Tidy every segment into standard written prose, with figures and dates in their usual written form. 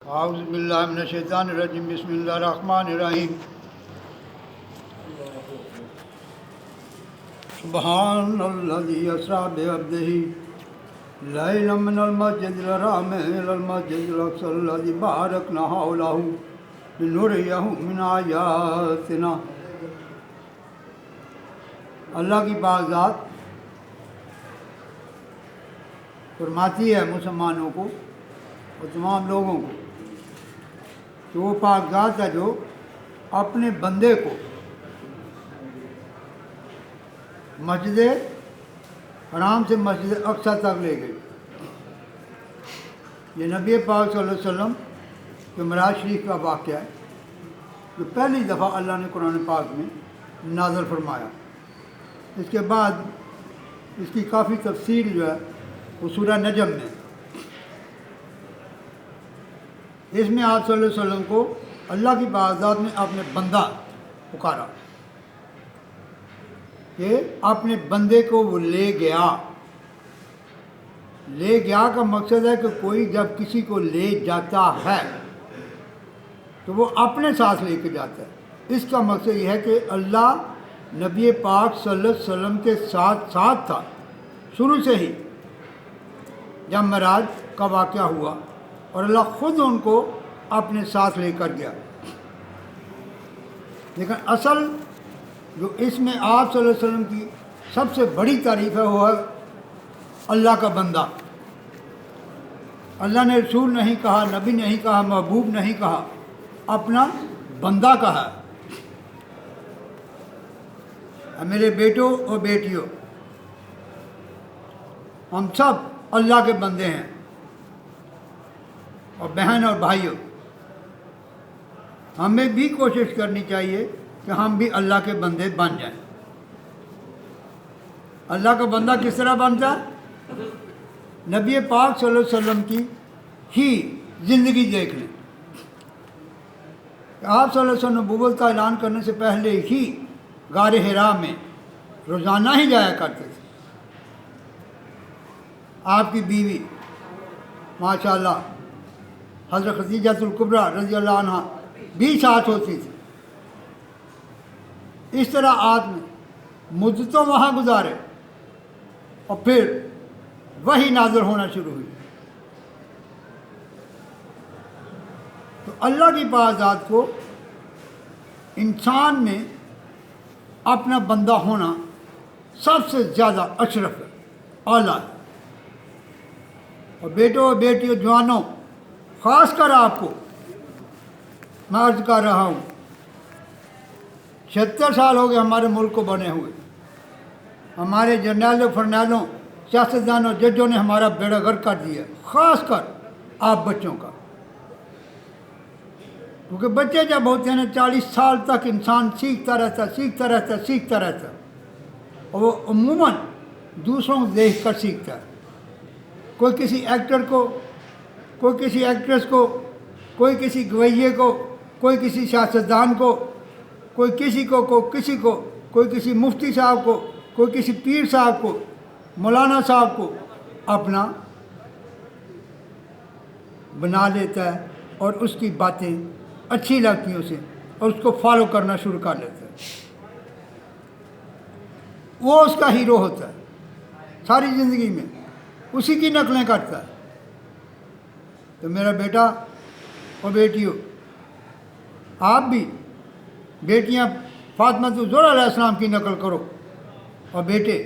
اعوذ باللہ من الشیطان الرجیم بسم اللہ الرحمن الرحیم سبحان الذی اسریٰ بعبدہ لیلا من المسجد الحرام الی المسجد الاقصی الذی بارکنا حولہ لنریہ من آیاتنا۔ اللہ کی پاک ذات فرماتی ہے مسلمانوں کو اور تمام لوگوں کو کہ وہ پاک ذات ہے جو اپنے بندے کو مسجد حرام سے مسجد اقصی تک لے گئی۔ یہ نبی پاک صلی اللہ علیہ وسلم کے معراج شریف کا واقعہ ہے جو پہلی دفعہ اللہ نے قرآن پاک میں نازل فرمایا۔ اس کے بعد اس کی کافی تفصیل جو ہے وہ سورہ نجم میں۔ اس میں آپ صلی اللہ علیہ وسلم کو اللہ کی پاک ذات نے اپنے بندہ پکارا کہ اپنے بندے کو وہ لے گیا۔ لے گیا کا مقصد ہے کہ کوئی جب کسی کو لے جاتا ہے تو وہ اپنے ساتھ لے کے جاتا ہے۔ اس کا مقصد یہ ہے کہ اللہ نبی پاک صلی اللہ علیہ وسلم کے ساتھ ساتھ تھا شروع سے ہی جب معراج کا واقعہ ہوا، اور اللہ خود ان کو اپنے ساتھ لے کر گیا۔ لیکن اصل جو اس میں آپ صلی اللہ علیہ وسلم کی سب سے بڑی تعریف ہے وہ ہے اللہ کا بندہ۔ اللہ نے رسول نہیں کہا، نبی نہیں کہا، محبوب نہیں کہا، اپنا بندہ کہا۔ میرے بیٹوں اور بیٹیوں، ہم سب اللہ کے بندے ہیں، اور بہن اور بھائیوں، ہمیں بھی کوشش کرنی چاہیے کہ ہم بھی اللہ کے بندے بن جائیں۔ اللہ کا بندہ کس طرح بنتا ہے؟ نبی پاک صلی اللہ علیہ وسلم کی ہی زندگی دیکھ لیں۔ آپ صلی اللہ علیہ وسلم نبوت کا اعلان کرنے سے پہلے ہی غار حرا میں روزانہ ہی جایا کرتے تھے۔ آپ کی بیوی ماشاءاللہ حضرت خدیجہ الکبریٰ رضی اللہ عنہ بھی ساتھ ہوتی تھی۔ اس طرح آپ نے مدتوں وہاں گزارے، اور پھر وہی نازل ہونا شروع ہوئی۔ تو اللہ کی پاک ذات کو انسان میں اپنا بندہ ہونا سب سے زیادہ اشرف ہے، اعلیٰ ہے۔ اور بیٹوں اور بیٹیوں، جوانوں، خاص کر آپ کو میں عرض کر رہا ہوں، 76 سال ہو گئے ہمارے ملک کو بنے ہوئے۔ ہمارے جرنیلوں، فرنیلوں، سیاستدانوں، ججوں نے ہمارا بیڑا غرق کر دیا، خاص کر آپ بچوں کا۔ کیونکہ بچے جب ہوتے ہیں 40 سال تک انسان سیکھتا رہتا ہے، اور وہ عموماً دوسروں کو دیکھ کر سیکھتا ہے۔ کوئی کسی ایکٹر کو، کوئی کسی ایکٹریس کو، کوئی کسی گویے کو، کوئی کسی سیاستدان کو، کوئی کسی کو، کوئی کسی مفتی صاحب کو، کوئی کسی پیر صاحب کو، مولانا صاحب کو اپنا بنا لیتا ہے، اور اس کی باتیں اچھی لگتی ہیں اسے، اور اس کو فالو کرنا شروع کر لیتا ہے۔ وہ اس کا ہیرو ہوتا ہے ساری زندگی میں، اسی کی نقلیں کرتا ہے۔ تو میرا بیٹا اور بیٹیوں، آپ بھی بیٹیاں فاطمہ الزہرا علیہ السلام کی نقل کرو، اور بیٹے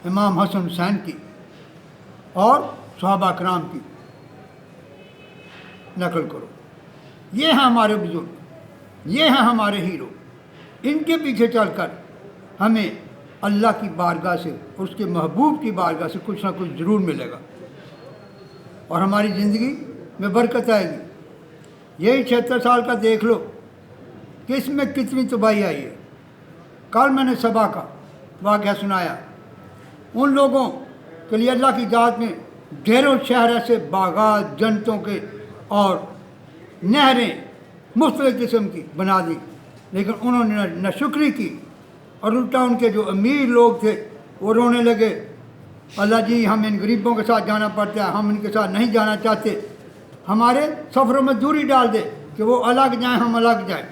امام حسن حسین کی اور صحابہ کرام کی نقل کرو۔ یہ ہیں ہمارے بزرگ، یہ ہیں ہمارے ہیرو۔ ان کے پیچھے چل کر ہمیں اللہ کی بارگاہ سے، اس کے محبوب کی بارگاہ سے کچھ نہ کچھ ضرور ملے گا، اور ہماری زندگی میں برکت آئے گی۔ یہی 76 سال کا دیکھ لو کہ اس میں کتنی تباہی آئی ہے۔ کل میں نے سبا کا واقعہ سنایا، ان لوگوں کے لیے اللہ کی ذات میں ڈھیروں شہر ایسے باغات جنتوں کے اور نہریں مختلف قسم کی بنا دی، لیکن انہوں نے نہ شکری کی، اور الٹا ان کے جو امیر لوگ تھے وہ رونے لگے، اللہ جی ہم ان غریبوں کے ساتھ جانا پڑتا ہے، ہم ان کے ساتھ نہیں جانا چاہتے، ہمارے سفروں میں دوری ڈال دے کہ وہ الگ جائیں ہم الگ جائیں۔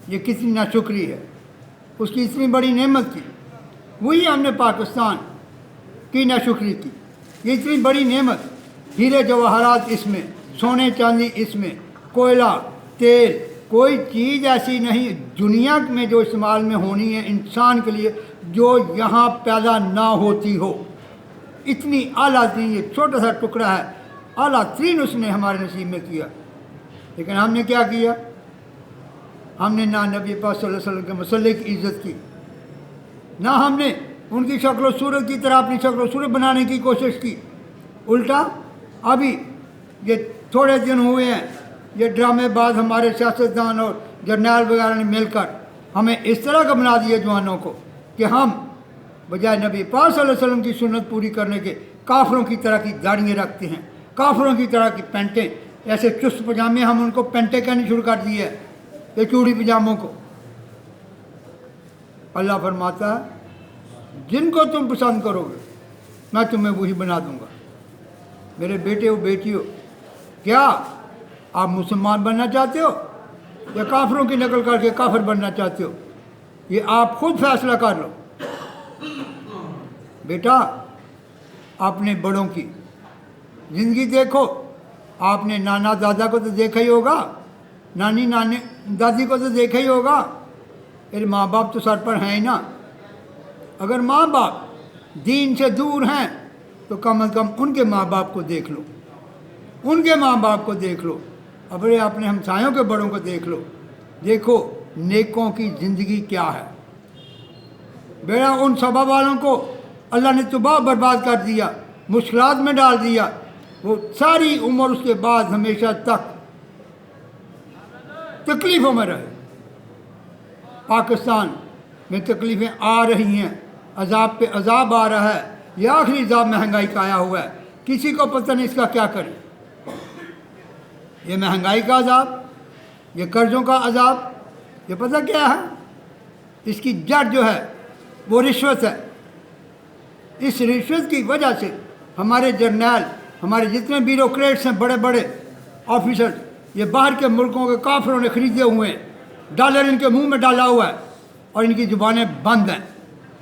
یہ کتنی ناشکری ہے اس کی اتنی بڑی نعمت کی، وہی ہم نے پاکستان کی ناشکری کی۔ یہ اتنی بڑی نعمت، ہیرے جواہرات اس میں، سونے چاندی اس میں، کوئلہ، تیل، کوئی چیز ایسی نہیں دنیا میں جو استعمال میں ہونی ہے انسان کے لیے جو یہاں پیدا نہ ہوتی ہو۔ اتنی اعلیٰ ترین، یہ چھوٹا سا ٹکڑا ہے، اعلیٰ ترین اس نے ہمارے نصیب میں کیا۔ لیکن ہم نے کیا کیا؟ ہم نے نہ نبی پاک صلی اللہ علیہ وسلم کے مسئلے کی عزت کی، نہ ہم نے ان کی شکل و صورت کی طرح اپنی شکل و صورت بنانے کی کوشش کی۔ الٹا ابھی یہ تھوڑے دن ہوئے ہیں، یہ ڈرامے باز ہمارے سیاستدان اور جرنیل وغیرہ نے مل کر ہمیں اس طرح کا بنا دیا جوانوں کو کہ ہم بجائے نبی پاک صلی اللہ علیہ وسلم کی سنت پوری کرنے کے کافروں کی طرح کی داڑھیاں رکھتے ہیں، کافروں کی طرح کی پینٹیں، ایسے چست پجامے ہم ان کو پینٹیں کہنے شروع کر دی ہے، یہ چوڑی پجاموں کو۔ اللہ فرماتا ہے جن کو تم پسند کرو گے میں تمہیں وہی بنا دوں گا۔ میرے بیٹے و بیٹیوں، کیا آپ مسلمان بننا چاہتے ہو یا کافروں کی نقل کر کے کافر بننا چاہتے ہو؟ یہ آپ خود فیصلہ کر لو۔ بیٹا اپنے بڑوں کی زندگی دیکھو، آپ نے نانا دادا کو تو دیکھا ہی ہوگا، نانی نانے دادی کو تو دیکھا ہی ہوگا، پھر ماں باپ تو سر پر ہیں ہی نا۔ اگر ماں باپ دین سے دور ہیں تو کم از کم ان کے ماں باپ کو دیکھ لو، ان کے ماں باپ کو دیکھ لو، اپنے ہمسایوں کے بڑوں کو دیکھ لو، دیکھو نیکوں کی زندگی کیا ہے۔ بیڑا ان سبا والوں کو اللہ نے تباہ برباد کر دیا، مشکلات میں ڈال دیا، وہ ساری عمر اس کے بعد ہمیشہ تک تکلیفوں میں رہے۔ پاکستان میں تکلیفیں آ رہی ہیں، عذاب پہ عذاب آ رہا ہے، یہ آخری عذاب مہنگائی کا آیا ہوا ہے، کسی کو پتہ نہیں اس کا کیا کرے۔ یہ مہنگائی کا عذاب، یہ قرضوں کا عذاب، یہ پتہ کیا ہے؟ اس کی جڑ جو ہے وہ رشوت ہے۔ اس رشوت کی وجہ سے ہمارے جرنیل، ہمارے جتنے بیوروکریٹس ہیں، بڑے بڑے آفیسر، یہ باہر کے ملکوں کے کافروں نے خریدے ہوئے ہیں، ڈالر ان کے منہ میں ڈالا ہوا ہے اور ان کی زبانیں بند ہیں۔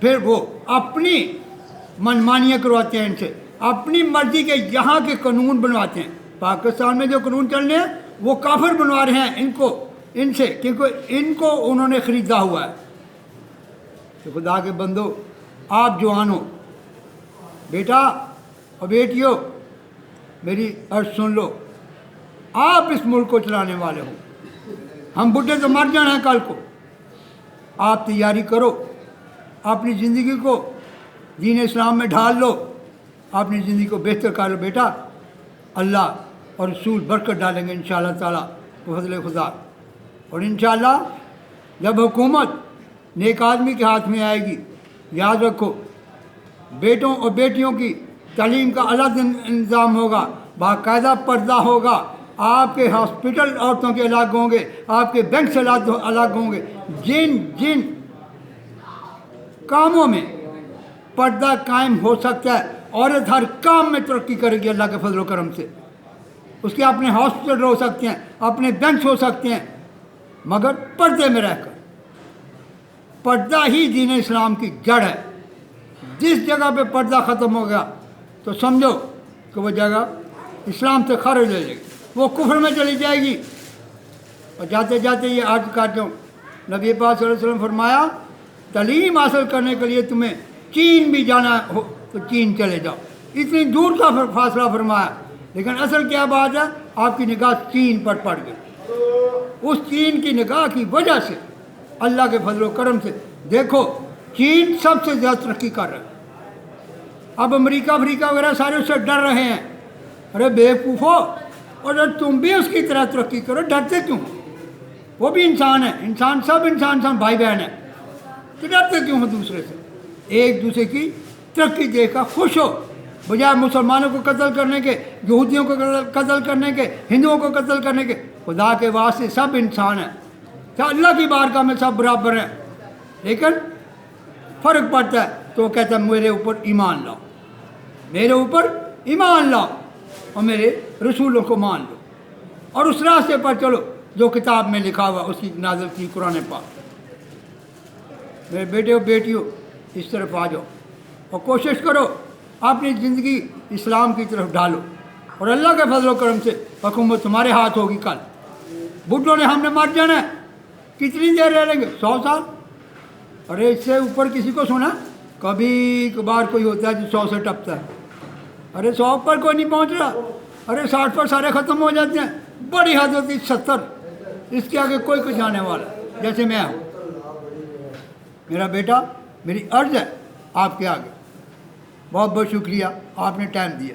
پھر وہ اپنی منمانیاں کرواتے ہیں ان سے، اپنی مرضی کے یہاں کے قانون بنواتے ہیں۔ پاکستان میں جو قانون چلنے ہیں وہ کافر بنوا رہے ہیں ان سے، کیونکہ ان کو انہوں نے خریدا ہوا ہے۔ تو خدا کے بندو، آپ جوان ہو، بیٹا اور بیٹیوں، میری عرض سن لو، آپ اس ملک کو چلانے والے ہو، ہم بڈھے تو مر جانا ہے کل کو۔ آپ تیاری کرو، اپنی زندگی کو دین اسلام میں ڈھال لو، اپنی زندگی کو بہتر کر لو۔ بیٹا اللہ اور رسول برکت ڈالیں گے انشاءاللہ تعالیٰ بفضل خدا۔ اور انشاءاللہ جب حکومت نیک آدمی کے ہاتھ میں آئے گی، یاد رکھو بیٹوں اور بیٹیوں کی تعلیم کا الگ انتظام ہوگا، باقاعدہ پردہ ہوگا، آپ کے ہاسپٹل عورتوں کے الگ ہوں گے، آپ کے بینک سے الگ ہوں گے۔ جن کاموں میں پردہ قائم ہو سکتا ہے، عورت ہر کام میں ترقی کرے گی اللہ کے فضل و کرم سے۔ اس کے اپنے ہاسپٹل ہو سکتے ہیں، اپنے بینک ہو سکتے ہیں، مگر پردے میں رہ کر۔ پردہ ہی دین اسلام کی جڑ ہے۔ جس جگہ پہ پردہ ختم ہو گیا تو سمجھو کہ وہ جگہ اسلام سے خارج ہو جائے گی، وہ کفر میں چلی جائے گی۔ اور جاتے جاتے یہ عرض کرتا ہوں، نبی پاک صلی اللہ علیہ وسلم فرمایا تعلیم حاصل کرنے کے لیے تمہیں چین بھی جانا ہو تو چین چلے جاؤ، اتنی دور کا فاصلہ فرمایا، لیکن اصل کیا بات ہے؟ آپ کی نگاہ چین پر پڑ گئی۔ اس چین کی نگاہ کی وجہ سے اللہ کے فضل و کرم سے دیکھو چین سب سے زیادہ ترقی کر رہا ہے۔ اب امریکہ وغیرہ سارے اس سے ڈر رہے ہیں۔ ارے بیوقوفو، اور تم بھی اس کی طرح ترقی کرو، ڈرتے کیوں؟ وہ بھی انسان ہے، سب انسان بھائی بہن ہیں، تو ڈرتے کیوں ہو دوسرے سے؟ ایک دوسرے کی ترقی دیکھ کر خوش ہو، بجائے مسلمانوں کو قتل کرنے کے، یہودیوں کو قتل کرنے کے، ہندوؤں کو قتل کرنے کے۔ خدا کے واسطے سب انسان ہیں، اللہ کی بارگاہ میں سب برابر ہیں، لیکن فرق پڑتا ہے۔ تو وہ کہتا ہے میرے اوپر ایمان لاؤ، میرے اوپر ایمان لاؤ، اور میرے رسولوں کو مان لو اور اس راستے پر چلو جو کتاب میں لکھا ہوا اس کی نازل کی قرآن پاک۔ میرے بیٹے اور بیٹیوں اس طرف آ جاؤ اور کوشش کرو اپنی زندگی اسلام کی طرف ڈالو، اور اللہ کے فضل و کرم سے حکومت تمہارے ہاتھ ہوگی۔ کل بڈھوں نے ہم نے مر جانا ہے، کتنی دیر رہ لیں گے؟ 100 سال؟ ارے اس سے اوپر کسی کو سنا؟ کبھی کبھار کوئی ہوتا ہے جو 100 سے ٹپتا ہے، ارے 100 پر کوئی نہیں پہنچ رہا، ارے 60 پر سارے ختم ہو جاتے ہیں، بڑی حد ہوتی 70، اس کے آگے کوئی کچھ آنے والا جیسے میں ہوں۔ میرا بیٹا میری عرض ہے آپ کے آگے، بہت بہت شکریہ، آپ نے ٹائم دیا۔